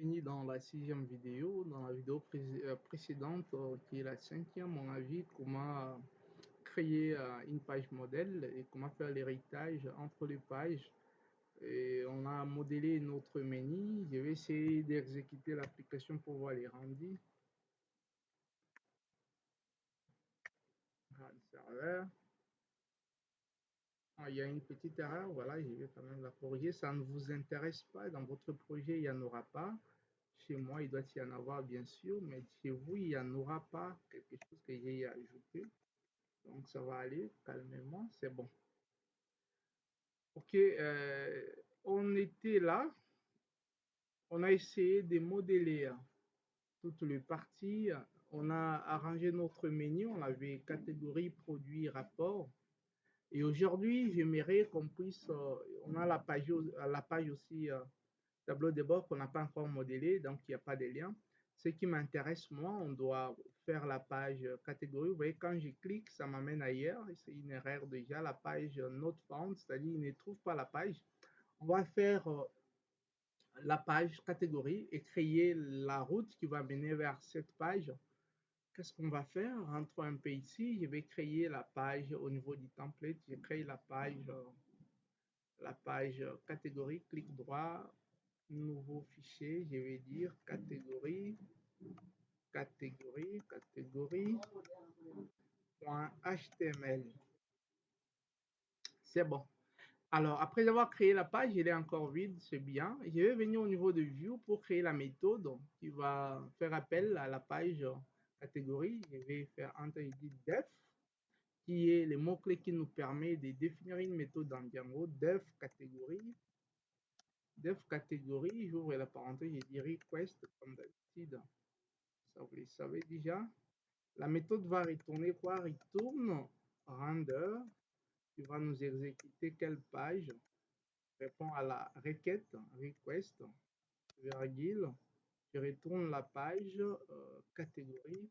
Bienvenue dans la sixième vidéo. Dans la vidéo précédente, qui est la cinquième, on a vu comment créer une page modèle et comment faire l'héritage entre les pages. Et on a modélé notre menu. Je vais essayer d'exécuter l'application pour voir les rendus. Ah, le serveur. Ah, il y a une petite erreur, voilà, je vais quand même la corriger. Ça ne vous intéresse pas, dans votre projet, il n'y en aura pas. Chez moi, il doit y en avoir, bien sûr, mais chez vous, il n'y en aura pas quelque chose que j'ai ajouté. Donc, ça va aller calmement, c'est bon. OK, on était là, on a essayé de modeler toutes les parties. On a arrangé notre menu, on avait catégorie, produit, rapport. Et aujourd'hui, j'aimerais qu'on puisse, on a la page aussi, tableau de bord qu'on n'a pas encore modélé, donc il n'y a pas de lien. Ce qui m'intéresse, moi, on doit faire la page catégorie. Vous voyez, quand je clique, ça m'amène ailleurs. C'est une erreur déjà, la page not found, c'est-à-dire il ne trouve pas la page. On va faire la page catégorie et créer la route qui va mener vers cette page. Qu'est-ce qu'on va faire? Rentrons un peu ici. Je vais créer la page au niveau du template. Je crée la page catégorie, clic droit, nouveau fichier, je vais dire catégorie.html. C'est bon. Alors, après avoir créé la page, elle est encore vide, c'est bien. Je vais venir au niveau de View pour créer la méthode qui va faire appel à la page catégorie. Je vais faire Enter def, qui est le mot-clé qui nous permet de définir une méthode dans Django, def catégorie. Def catégorie, j'ouvre la parenthèse, je dis request comme d'habitude. Ça, vous le savez déjà. La méthode va retourner quoi? Retourne render, qui va nous exécuter quelle page? Répond à la requête, request, virgule. Je retourne la page catégorie,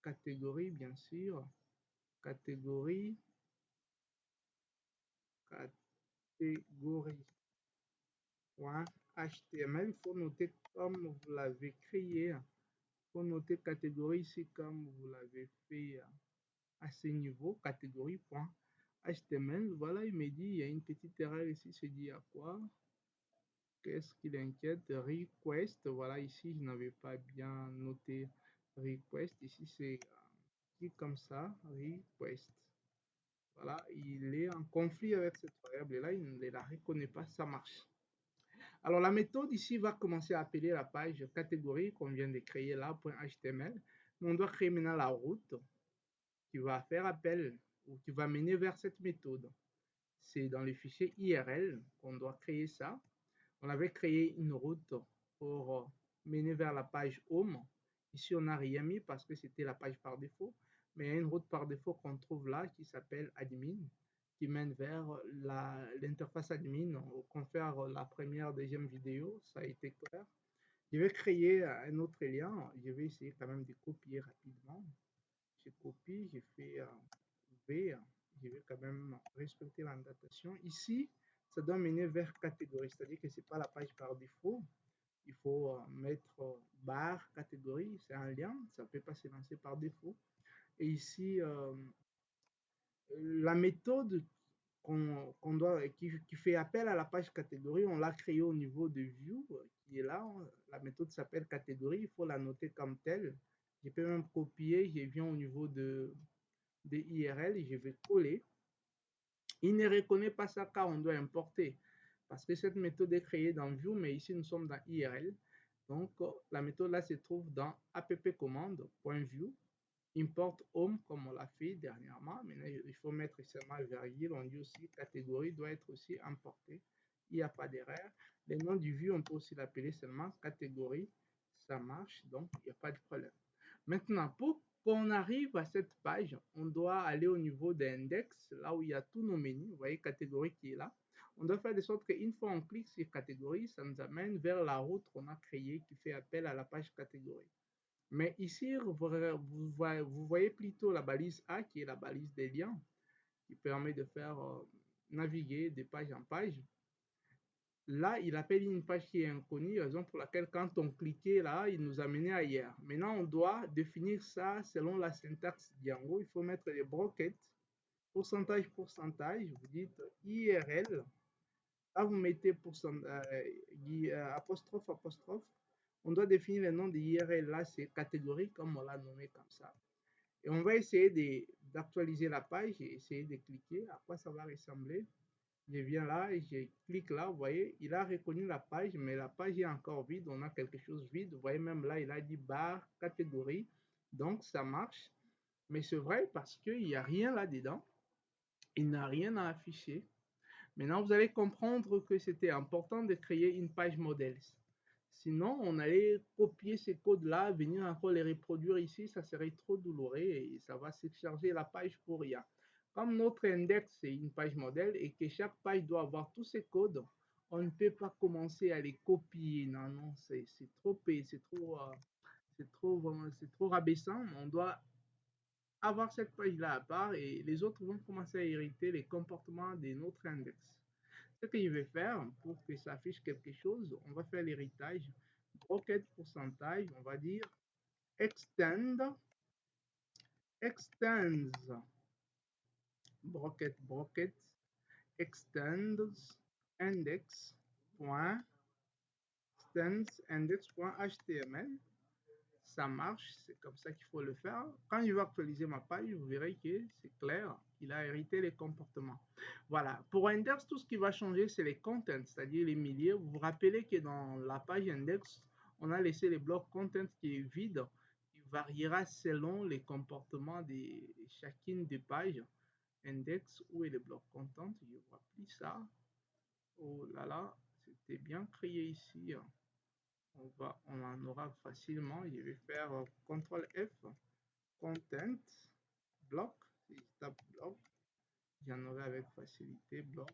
catégorie bien sûr, catégorie, catégorie. .html, il faut noter comme vous l'avez créé. Il faut noter catégorie ici comme vous l'avez fait à ce niveau, catégorie.html. Voilà, il me dit, il y a une petite erreur ici, c'est dit à quoi? Qu'est-ce qui l'inquiète? Request, voilà, ici, je n'avais pas bien noté request. Ici, c'est comme ça, request. Voilà, il est en conflit avec cette variable-là, il ne la reconnaît pas, ça marche. Alors, la méthode ici va commencer à appeler la page catégorie qu'on vient de créer là, .html. On doit créer maintenant la route qui va faire appel ou qui va mener vers cette méthode. C'est dans le fichier IRL qu'on doit créer ça. On avait créé une route pour mener vers la page Home. Ici, on n'a rien mis parce que c'était la page par défaut. Mais il y a une route par défaut qu'on trouve là qui s'appelle Admin, qui mène vers l'interface Admin. On fait la première, deuxième vidéo, ça a été clair. Je vais créer un autre lien. Je vais essayer quand même de copier rapidement. Je copie, je fais V, je vais quand même respecter l'annotation. Ici, ça doit mener vers catégorie, c'est-à-dire que ce n'est pas la page par défaut. Il faut mettre barre catégorie, c'est un lien, ça ne peut pas se lancer par défaut. Et ici, la méthode qui fait appel à la page catégorie, on l'a créée au niveau de View, qui est là. La méthode s'appelle catégorie, il faut la noter comme telle. Je peux même copier, je viens au niveau de IRL, je vais coller. Il ne reconnaît pas ça car on doit importer. Parce que cette méthode est créée dans View, mais ici nous sommes dans IRL. Donc la méthode là se trouve dans appcommande.view, import home comme on l'a fait dernièrement. Maintenant il faut mettre seulement virgule. On dit aussi catégorie doit être aussi importée. Il n'y a pas d'erreur. Le nom du view, on peut aussi l'appeler seulement catégorie. Ça marche, donc il n'y a pas de problème. Maintenant, pour qu'on arrive à cette page, on doit aller au niveau d'index, là où il y a tous nos menus. Vous voyez, catégorie qui est là. On doit faire de sorte qu'une fois on clique sur catégorie, ça nous amène vers la route qu'on a créée qui fait appel à la page catégorie. Mais ici, vous voyez plutôt la balise A qui est la balise des liens qui permet de faire naviguer de page en page. Là, il appelle une page qui est inconnue, raison pour laquelle quand on cliquait là, il nous amenait ailleurs. Maintenant, on doit définir ça selon la syntaxe Django. Il faut mettre les broquettes, pourcentage, pourcentage. Vous dites IRL. Là, vous mettez apostrophe, apostrophe. On doit définir le nom de IRL. Là, c'est catégorie, comme on l'a nommé comme ça. Et on va essayer d'actualiser la page et essayer de cliquer à quoi ça va ressembler. Je viens là et je clique là, vous voyez, il a reconnu la page, mais la page est encore vide, on a quelque chose vide. Vous voyez, même là, il a dit barre, catégorie, donc ça marche. Mais c'est vrai parce qu'il n'y a rien là-dedans, il n'a rien à afficher. Maintenant, vous allez comprendre que c'était important de créer une page modèle. Sinon, on allait copier ces codes-là, venir encore les reproduire ici, ça serait trop douloureux et ça va surcharger la page pour rien. Comme notre index c'est une page modèle et que chaque page doit avoir tous ces codes, on ne peut pas commencer à les copier. Non, non, c'est trop, c'est trop rabaissant. On doit avoir cette page-là à part et les autres vont commencer à hériter les comportements de notre index. Ce que je vais faire pour que ça affiche quelque chose, on va faire l'héritage. Brocket pourcentage, on va dire extend, extends, brocket, extends, index, point, extends, index.html. Ça marche, c'est comme ça qu'il faut le faire. Quand je vais actualiser ma page, vous verrez que c'est clair, il a hérité les comportements. Voilà, pour index, tout ce qui va changer, c'est les contents, c'est-à-dire les milliers. Vous vous rappelez que dans la page index, on a laissé le bloc content qui est vide, qui variera selon les comportements de chacune des pages. Index, où est le bloc content? Je ne vois plus ça. Oh là là, c'était bien créé ici. On en aura facilement. Je vais faire CTRL F, content, bloc. Si je tape bloc, j'en aurai avec facilité. Bloc,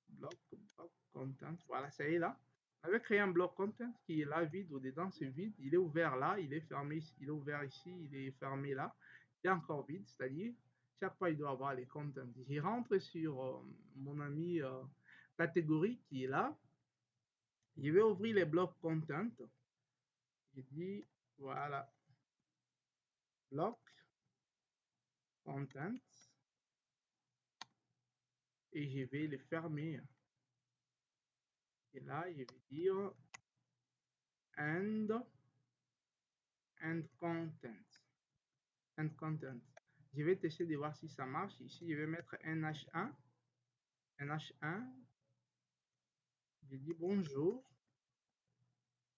bloc, bloc, content. Voilà, ça y est là. On avait créé un bloc content qui est là, vide. Au-dedans, c'est vide. Il est ouvert là, il est fermé ici, il est ouvert ici, il est fermé là. Il est encore vide, c'est-à-dire, chaque fois, il doit avoir les contents. J'y rentre sur mon ami catégorie qui est là. Je vais ouvrir les blocs content. Je dis, voilà, bloc, content, et je vais le fermer. Et là, je vais dire end, content. End content. Je vais tester de voir si ça marche. Ici, je vais mettre NH1. NH1. Je dis bonjour.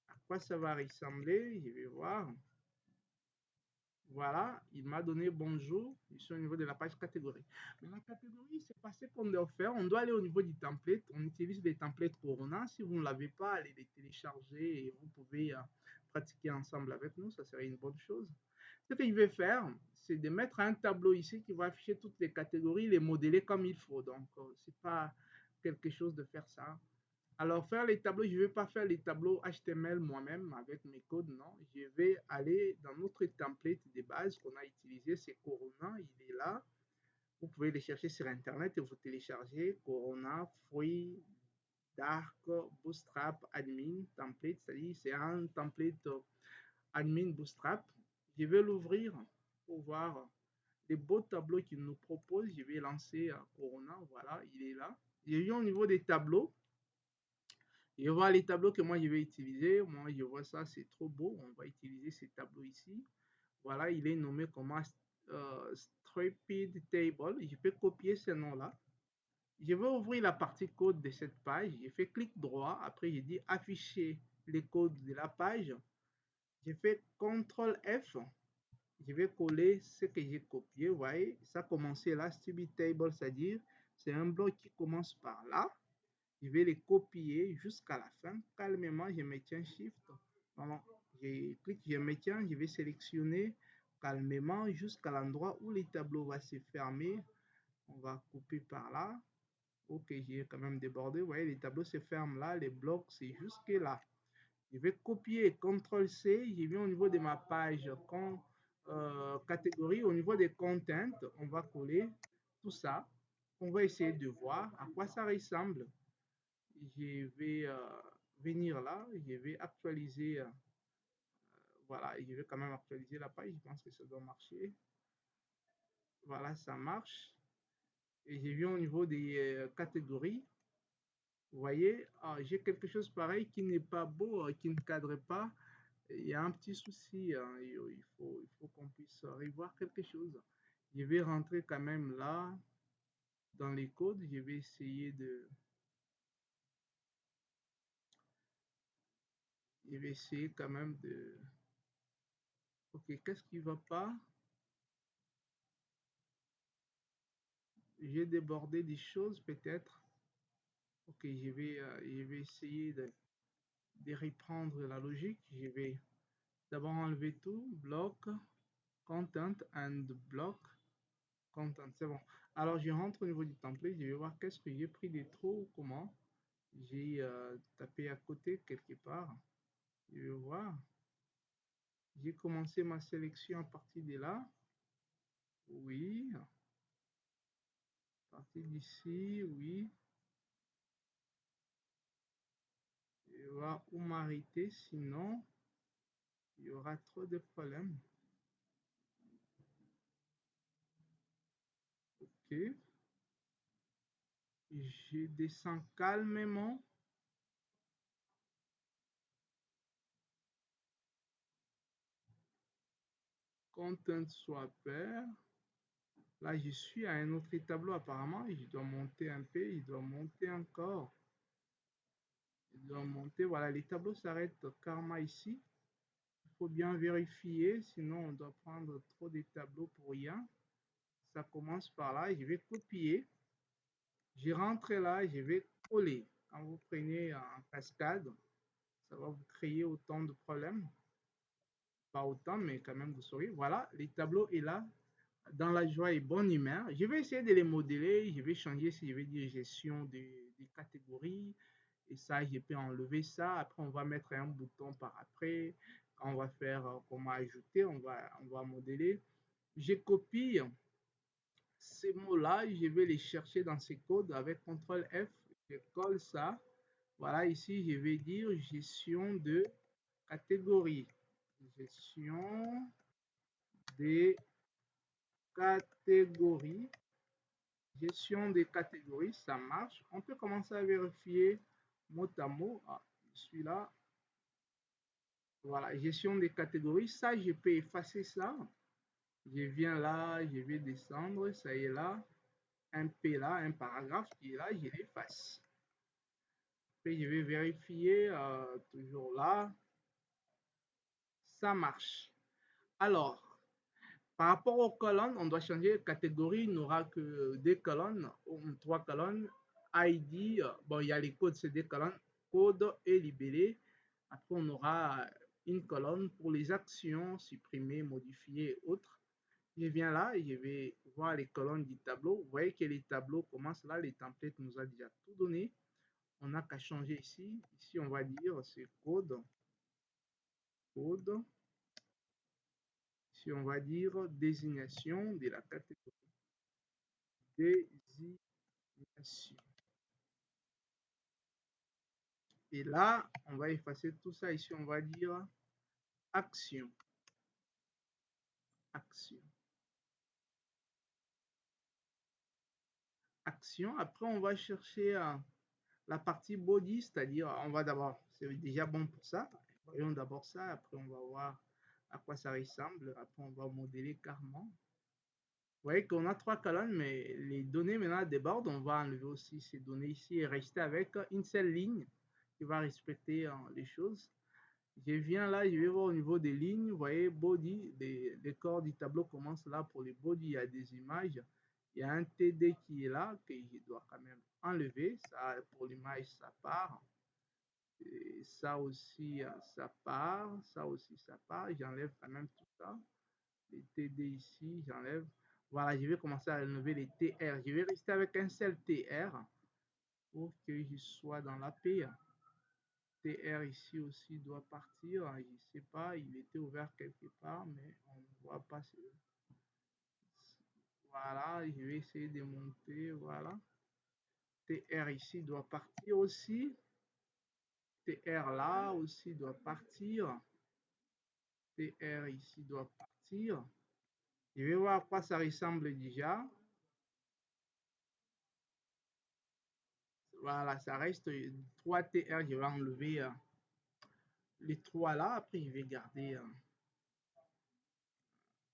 À quoi ça va ressembler? Je vais voir. Voilà, il m'a donné bonjour. Je suis au niveau de la page catégorie. Mais la catégorie, c'est pas ce qu'on doit faire. On doit aller au niveau du template. On utilise les templates Corona. Si vous ne l'avez pas, allez les télécharger et vous pouvez pratiquer ensemble avec nous. Ça serait une bonne chose. Ce que je vais faire, c'est de mettre un tableau ici qui va afficher toutes les catégories, les modeler comme il faut. Donc, c'est pas quelque chose de faire ça. Alors, faire les tableaux, je ne vais pas faire les tableaux HTML moi-même avec mes codes, non. Je vais aller dans notre template de base qu'on a utilisé, c'est Corona, il est là. Vous pouvez le chercher sur Internet et vous téléchargez Corona Free Dark Bootstrap Admin Template, c'est-à-dire c'est un template Admin Bootstrap. Je vais l'ouvrir pour voir les beaux tableaux qu'il nous propose. Je vais lancer Corona, voilà, il est là. J'ai vu au niveau des tableaux. Je vois les tableaux que moi je vais utiliser. Moi, je vois ça, c'est trop beau. On va utiliser ces tableaux ici. Voilà, il est nommé comme Striped Table. Je peux copier ce nom-là. Je vais ouvrir la partie code de cette page. Je fais clic droit. Après, je dis afficher les codes de la page. Je fais CTRL F. Je vais coller ce que j'ai copié. Vous voyez, ça a commencé là. Stupid Table, c'est-à-dire c'est un bloc qui commence par là. Je vais les copier jusqu'à la fin. Calmement, je me tiens Shift. Non, je clique, je me tiens, je vais sélectionner calmement jusqu'à l'endroit où les tableaux vont se fermer. On va couper par là. Ok, j'ai quand même débordé. Vous voyez, les tableaux se ferment là, les blocs, c'est jusque là. Je vais copier, CTRL-C, je viens au niveau de ma page catégorie, au niveau des contents, on va coller tout ça. On va essayer de voir à quoi ça ressemble. je vais venir là, je vais actualiser, voilà, je vais quand même actualiser la page, je pense que ça doit marcher. Voilà, ça marche. Et j'ai vu au niveau des catégories, vous voyez, j'ai quelque chose pareil qui n'est pas beau, qui ne cadre pas. Il y a un petit souci, hein, il faut qu'on puisse revoir quelque chose. Je vais rentrer quand même là, dans les codes, je vais essayer quand même de, ok, qu'est-ce qui va pas? J'ai débordé des choses peut-être. Ok, je vais essayer de reprendre la logique. Je vais d'abord enlever tout, bloc, content and block, content, c'est bon. Alors je rentre au niveau du template, je vais voir qu'est-ce que j'ai pris des trop ou comment. J'ai tapé à côté quelque part. Je vais voir. J'ai commencé ma sélection à partir de là. Oui. À partir d'ici, oui. Je vais voir où m'arrêter, sinon il y aura trop de problèmes. Ok. Je descends calmement. Content soit pair. Là, je suis à un autre tableau apparemment. Je dois monter un peu. Je dois monter encore. Je dois monter. Voilà, les tableaux s'arrêtent karma ici. Il faut bien vérifier, sinon on doit prendre trop de tableaux pour rien. Ça commence par là. Je vais copier. Je rentre là. Je vais coller. Quand vous prenez en cascade, ça va vous créer autant de problèmes. Pas autant, mais quand même, vous saurez. Voilà, les tableaux est là. Dans la joie et bonne humeur. Je vais essayer de les modeler. Je vais changer, si je vais dire gestion des catégories. Et ça, je peux enlever ça. Après, on va mettre un bouton par après. Quand on va faire comment ajouter, on va modeler. Je copie ces mots-là. Je vais les chercher dans ces codes avec CTRL F. Je colle ça. Voilà, ici, je vais dire gestion de catégorie. Gestion des catégories. Gestion des catégories, ça marche. On peut commencer à vérifier mot à mot. Ah, je suis là. Voilà, gestion des catégories. Ça, je peux effacer ça. Je viens là, je vais descendre. Ça y est là. Un P là, un paragraphe qui est là, je l'efface. Puis je vais vérifier, toujours là. Ça marche. Alors, par rapport aux colonnes, on doit changer de catégorie. Il n'aura que deux colonnes, ou trois colonnes. ID, bon, il y a les codes, c'est des colonnes, code et libellé. Après, on aura une colonne pour les actions, supprimer, modifier et autres. Je viens là et je vais voir les colonnes du tableau. Vous voyez que les tableaux commencent là. Les templates nous a déjà tout donné. On n'a qu'à changer ici. Ici, on va dire c'est code. Code. Ici, on va dire désignation de la catégorie. Désignation. Et là, on va effacer tout ça. Ici, on va dire action. Action. Action. Après, on va chercher la partie body, c'est-à-dire, on va d'abord, c'est déjà bon pour ça. Voyons d'abord ça. Après, on va voir à quoi ça ressemble. Après, on va modeler carrément. Vous voyez qu'on a trois colonnes, mais les données maintenant débordent. On va enlever aussi ces données ici et rester avec une seule ligne qui va respecter les choses. Je viens là, je vais voir au niveau des lignes. Vous voyez, body, les corps du tableau commencent là. Pour les body, il y a des images. Il y a un TD qui est là, que je dois quand même enlever. Ça, pour l'image, ça part. Et ça aussi, ça part. Ça aussi, ça part. J'enlève quand même tout ça. Les TD ici, j'enlève. Voilà, je vais commencer à enlever les TR. Je vais rester avec un seul TR pour que je sois dans la paix. TR ici aussi doit partir. Je ne sais pas, il était ouvert quelque part, mais on ne voit pas. Voilà, je vais essayer de monter. Voilà. TR ici doit partir aussi. TR là aussi doit partir. TR ici doit partir. Je vais voir à quoi ça ressemble déjà. Voilà, ça reste 3 TR. Je vais enlever les 3 là. Après, je vais garder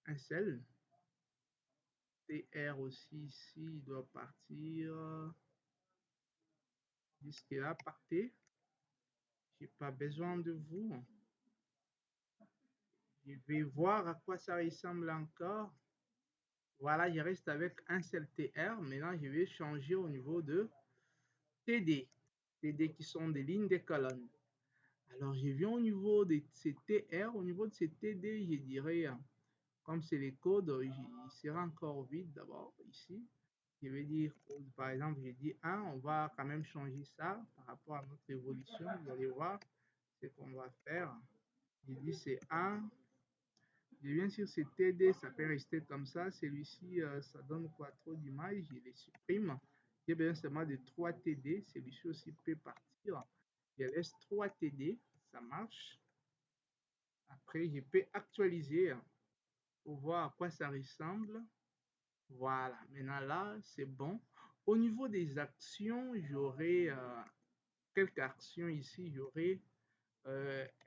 un seul. TR aussi ici, il doit partir. Jusque-là, partez. J'ai pas besoin de vous. Je vais voir à quoi ça ressemble encore. Voilà, je reste avec un seul TR. Maintenant, je vais changer au niveau de TD. TD qui sont des lignes de colonnes. Alors, je viens au niveau de ces TR. Au niveau de ces TD, je dirais, comme c'est les codes, il sera encore vide d'abord ici. Je vais dire, par exemple, je dis 1. On va quand même changer ça par rapport à notre évolution. Vous allez voir ce qu'on va faire. Je dis c'est 1. Et bien sûr, c'est TD, ça peut rester comme ça. Celui-ci, ça donne quoi? Trop d'images, je les supprime. J'ai besoin seulement de 3 TD. Celui-ci aussi peut partir. Je laisse 3 TD, ça marche. Après, je peux actualiser pour voir à quoi ça ressemble. Voilà, maintenant là, c'est bon. Au niveau des actions, j'aurai quelques actions ici. J'aurai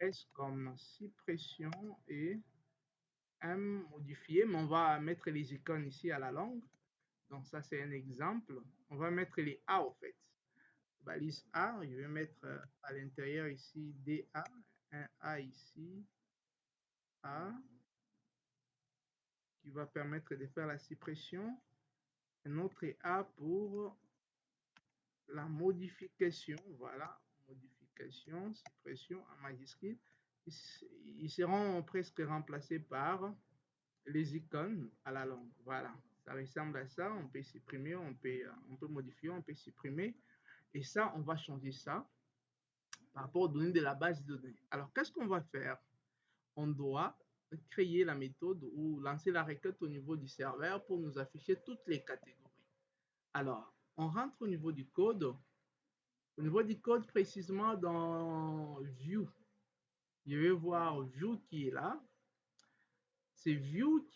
S comme suppression et M modifié, mais on va mettre les icônes ici à la longue. Donc ça, c'est un exemple. On va mettre les A en fait. Balise A, je vais mettre à l'intérieur ici DA, un A ici, A, qui va permettre de faire la suppression. Un autre A pour la modification. Voilà, modification, suppression en majuscule. Ils seront presque remplacés par les icônes à la longue. Voilà, ça ressemble à ça. On peut supprimer, on peut modifier, on peut supprimer. Et ça, on va changer ça par rapport aux données de la base de données. Alors, qu'est-ce qu'on va faire? On doit créer la méthode ou lancer la requête au niveau du serveur pour nous afficher toutes les catégories. Alors, on rentre au niveau du code. Au niveau du code, précisément dans View, je vais voir View qui est là. C'est View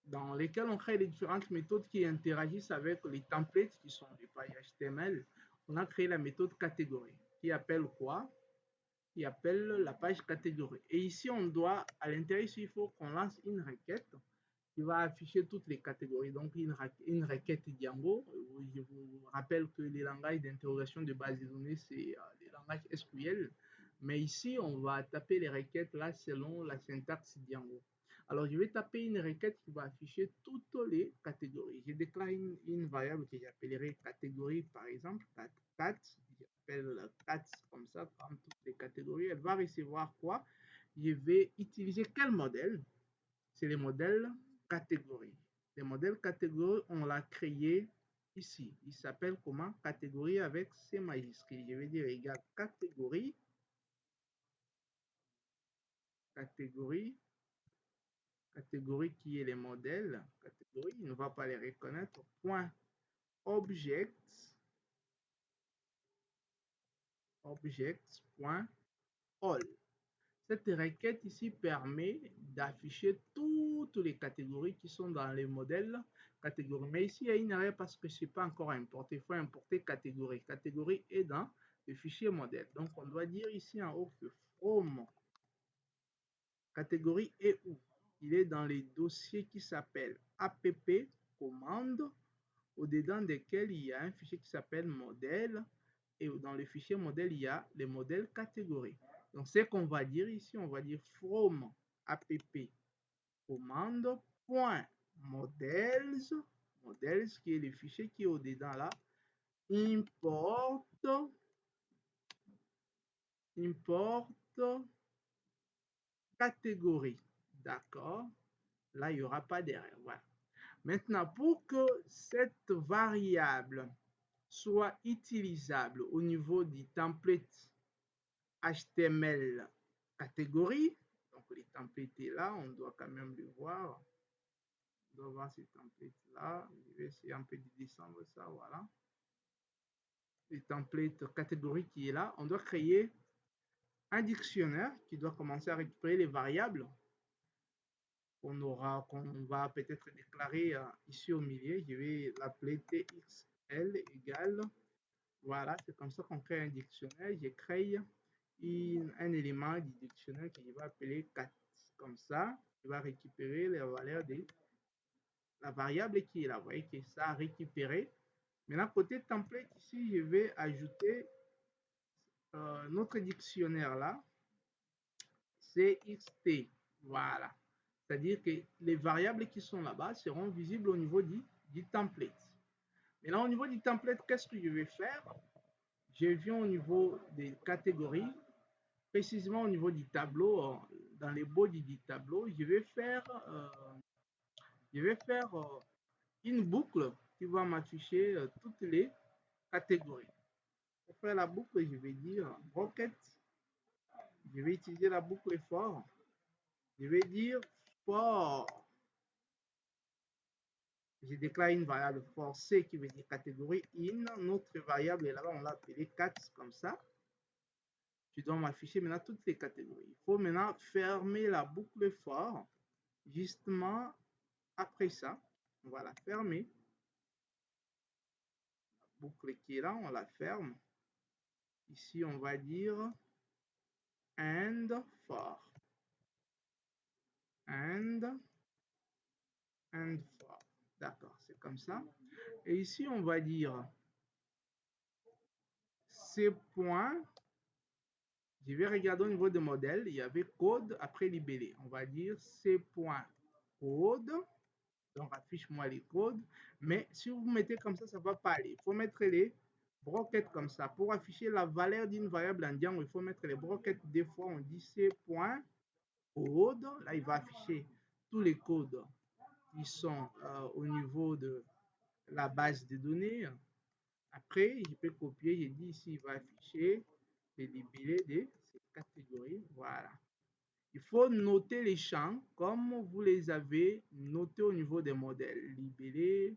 dans lesquels on crée les différentes méthodes qui interagissent avec les templates qui sont des pages HTML. On a créé la méthode catégorie qui appelle quoi? Qui appelle la page catégorie. Et ici, on doit, à l'intérieur, il faut qu'on lance une requête qui va afficher toutes les catégories. Donc, une requête Django. Je vous rappelle que les langages d'interrogation de base de données, c'est les langages SQL. Mais ici, on va taper les requêtes là selon la syntaxe Django. Alors, je vais taper une requête qui va afficher toutes les catégories. Je déclare une variable que j'appellerai catégorie, par exemple, cat. J'appelle cat comme ça, comme toutes les catégories. Elle va recevoir quoi? Je vais utiliser quel modèle? C'est les modèles catégories. Les modèles catégories, on l'a créé ici. Il s'appelle comment? Catégorie avec C majuscule. Je vais dire égal catégorie. Catégorie. Catégorie qui est les modèles. Catégorie, il ne va pas les reconnaître. Point object. Object. Point all. Cette requête ici permet d'afficher toutes les catégories qui sont dans les modèles catégories. Mais ici, il y a une erreur parce que ce n'est pas encore importé. Il faut importer catégorie. Catégorie est dans le fichier modèle. Donc, on doit dire ici en haut que from catégorie est où? Il est dans les dossiers qui s'appellent app commande, au-dedans desquels il y a un fichier qui s'appelle modèle. Et dans le fichier modèle, il y a les modèles catégories. Donc, ce qu'on va dire ici, on va dire from app commande point models, models qui est le fichier qui est au-dedans là, import catégorie. D'accord? Là, il n'y aura pas d'erreur. Voilà. Maintenant, pour que cette variable soit utilisable au niveau du template HTML catégorie, donc les templates là, on doit quand même le voir. On doit voir ces templates là. Je vais essayer un peu de descendre ça, voilà. le template catégorie qui est là, on doit créer un dictionnaire qui doit commencer à récupérer les variables qu'on va peut-être déclarer ici au milieu. Je vais l'appeler TXL égale. Voilà, c'est comme ça qu'on crée un dictionnaire. Je crée un élément du dictionnaire que je vais appeler 4. Comme ça, il va récupérer les valeurs de la variable qui est là. Vous voyez que ça a récupéré. Maintenant, côté template, ici, je vais ajouter notre dictionnaire là, CXT. Voilà. C'est-à-dire que les variables qui sont là-bas seront visibles au niveau du template. Maintenant, au niveau du template, qu'est-ce que je vais faire? Je viens au niveau des catégories, précisément au niveau du tableau, dans les body du tableau, je vais faire une boucle qui va m'afficher toutes les catégories. Pour faire la boucle, je vais dire bracket. Je vais utiliser la boucle for. Je vais dire for. Je déclare une variable for C qui veut dire catégorie in. Notre variable est là-bas, on l'a appelée 4 comme ça. Tu dois m'afficher maintenant toutes les catégories. Il faut maintenant fermer la boucle for. Justement, après ça, on va la fermer. La boucle qui est là, on la ferme. Ici, on va dire and for. And for. D'accord, c'est comme ça. Et ici, on va dire ces points. Je vais regarder au niveau de modèle. Il y avait code après libellé. On va dire ces points code. Donc, affiche-moi les codes. Mais si vous mettez comme ça ne va pas aller. Il faut mettre les broquettes comme ça. Pour afficher la valeur d'une variable en Django, il faut mettre les broquettes. Des fois, on dit ces points code. Là, il va afficher tous les codes qui sont au niveau de la base de données. Après, je peux copier. J'ai dit ici, il va afficher les libellés de ces catégories. Voilà. Il faut noter les champs comme vous les avez notés au niveau des modèles, libellés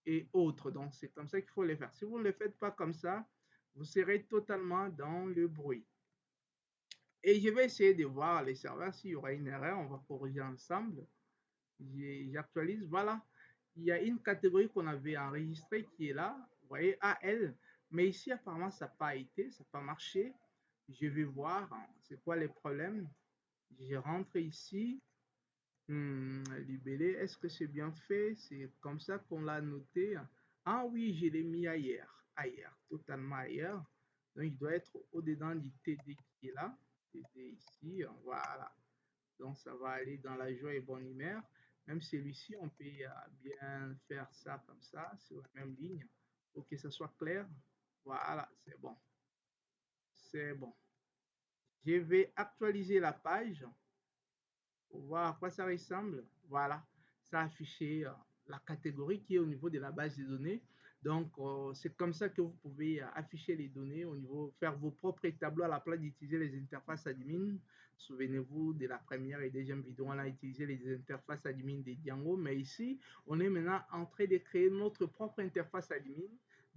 et autres. Donc, c'est comme ça qu'il faut les faire. Si vous ne le faites pas comme ça, vous serez totalement dans le bruit. Et je vais essayer de voir les serveurs s'il y aura une erreur. On va corriger ensemble. J'actualise. Voilà. Il y a une catégorie qu'on avait enregistrée qui est là. Vous voyez, AL. Mais ici, apparemment, ça n'a pas été, ça n'a pas marché. Je vais voir c'est quoi les problèmes. Je rentre ici. Libellé, est-ce que c'est bien fait? C'est comme ça qu'on l'a noté. Ah oui, je l'ai mis ailleurs. Ailleurs, totalement ailleurs. Donc, il doit être au-dedans du TD qui est là. TD ici, voilà. Donc, ça va aller dans la joie et bonne humeur. Même celui-ci, on peut bien faire ça comme ça, sur la même ligne, pour que ce soit clair. Voilà, c'est bon. C'est bon. Je vais actualiser la page pour voir à quoi ça ressemble. Voilà, ça a affiché la catégorie qui est au niveau de la base de données. Donc, c'est comme ça que vous pouvez afficher les données au niveau, faire vos propres tableaux à la place d'utiliser les interfaces admin. Souvenez-vous de la première et deuxième vidéo, on a utilisé les interfaces admin de Django, mais ici, on est maintenant en train de créer notre propre interface admin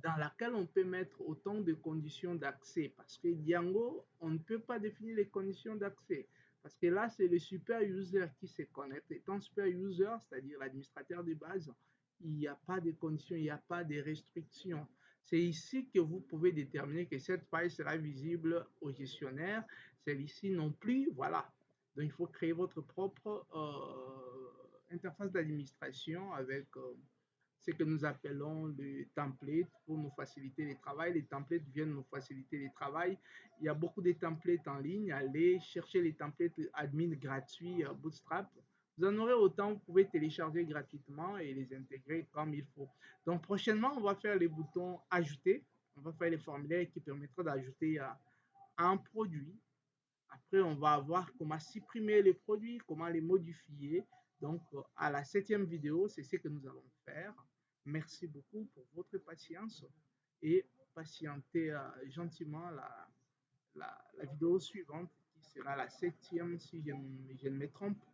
dans laquelle on peut mettre autant de conditions d'accès. Parce que Django, on ne peut pas définir les conditions d'accès. Parce que là, c'est le super user qui se connecte. Étant super user, c'est-à-dire l'administrateur de base, il n'y a pas de conditions, il n'y a pas de restrictions. C'est ici que vous pouvez déterminer que cette page sera visible au gestionnaire. Celle-ci non plus, voilà. Donc, il faut créer votre propre interface d'administration avec ce que nous appelons le template pour nous faciliter le travail. Les templates viennent nous faciliter le travail. Il y a beaucoup de templates en ligne. Allez chercher les templates admin gratuits Bootstrap. Vous en aurez autant, vous pouvez télécharger gratuitement et les intégrer comme il faut. Donc prochainement, on va faire les boutons ajouter. On va faire les formulaires qui permettront d'ajouter un produit. Après, on va voir comment supprimer les produits, comment les modifier. Donc, à la 7e vidéo, c'est ce que nous allons faire. Merci beaucoup pour votre patience et patientez gentiment la vidéo suivante qui sera la 7e si je ne me trompe